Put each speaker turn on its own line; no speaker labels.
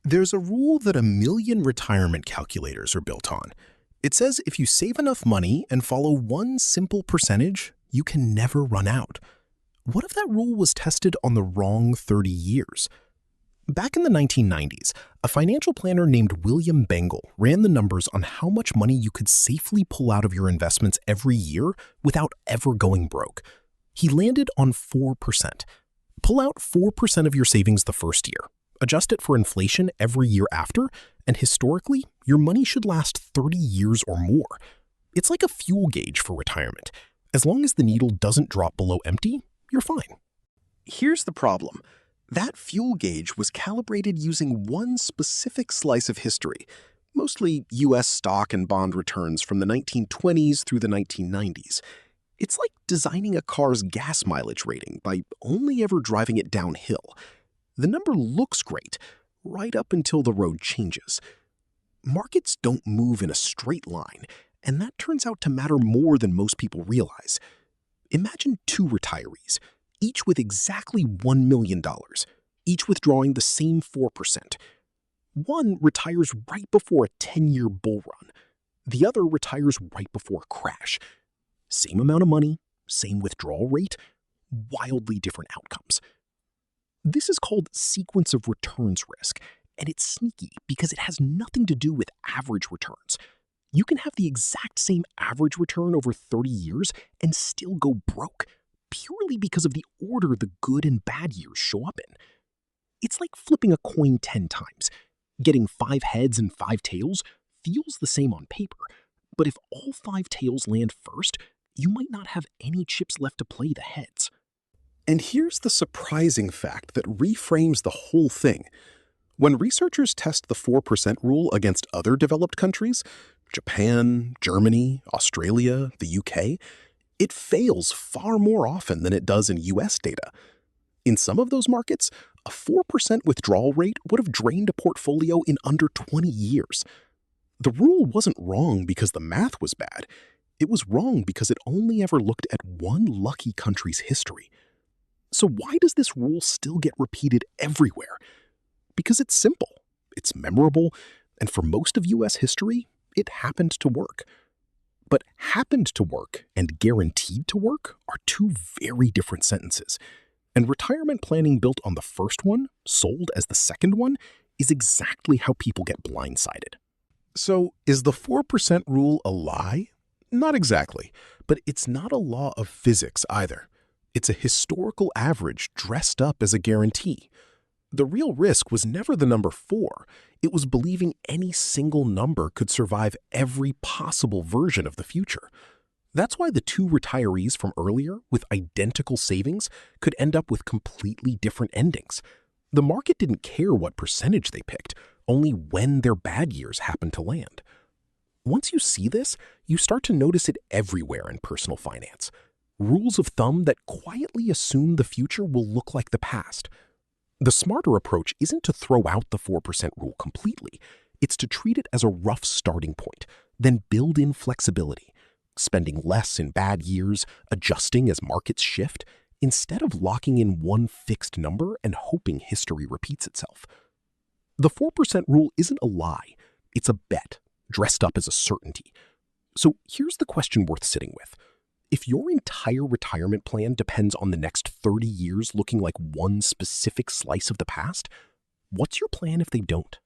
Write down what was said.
There's a rule that a million retirement calculators are built on. It says if you save enough money and follow one simple percentage, you can never run out. What if that rule was tested on the wrong 30 years? Back in the 1990s, a financial planner named William Bengal ran the numbers on how much money you could safely pull out of your investments every year without ever going broke. He landed on 4%. Pull out 4% of your savings the first year. Adjust it for inflation every year after, and historically, your money should last 30 years or more. It's like a fuel gauge for retirement. As long as the needle doesn't drop below empty, you're fine.
Here's the problem. That fuel gauge was calibrated using one specific slice of history, mostly U.S. stock and bond returns from the 1920s through the 1990s. It's like designing a car's gas mileage rating by only ever driving it downhill. The number looks great, right up until the road changes. Markets don't move in a straight line, and that turns out to matter more than most people realize. Imagine two retirees, each with exactly $1 million, each withdrawing the same 4%. One retires right before a 10-year bull run. The other retires right before a crash. Same amount of money, same withdrawal rate, wildly different outcomes. This is called sequence of returns risk, and it's sneaky because it has nothing to do with average returns. You can have the exact same average return over 30 years and still go broke, purely because of the order the good and bad years show up in. It's like flipping a coin 10 times. Getting 5 heads and 5 tails feels the same on paper, but if all 5 tails land first, you might not have any chips left to play the heads.
And here's the surprising fact that reframes the whole thing. When researchers test the 4% rule against other developed countries, Japan, Germany, Australia, the UK, it fails far more often than it does in US data. In some of those markets, a 4% withdrawal rate would have drained a portfolio in under 20 years. The rule wasn't wrong because the math was bad. It was wrong because it only ever looked at one lucky country's history. So why does this rule still get repeated everywhere? Because it's simple, it's memorable, and for most of US history, it happened to work. But happened to work and guaranteed to work are two very different sentences. And retirement planning built on the first one, sold as the second one, is exactly how people get blindsided. So, is the 4% rule a lie? Not exactly, but it's not a law of physics either. It's a historical average dressed up as a guarantee. The real risk was never the number 4. It was believing any single number could survive every possible version of the future. That's why the two retirees from earlier with identical savings could end up with completely different endings. The market didn't care what percentage they picked, only when their bad years happened to land. Once you see this, you start to notice it everywhere in personal finance. Rules of thumb that quietly assume the future will look like the past. The smarter approach isn't to throw out the 4% rule completely. It's to treat it as a rough starting point, then build in flexibility, spending less in bad years, adjusting as markets shift, instead of locking in one fixed number and hoping history repeats itself. The 4% rule isn't a lie. It's a bet, dressed up as a certainty. So here's the question worth sitting with. If your entire retirement plan depends on the next 30 years looking like one specific slice of the past, what's your plan if they don't?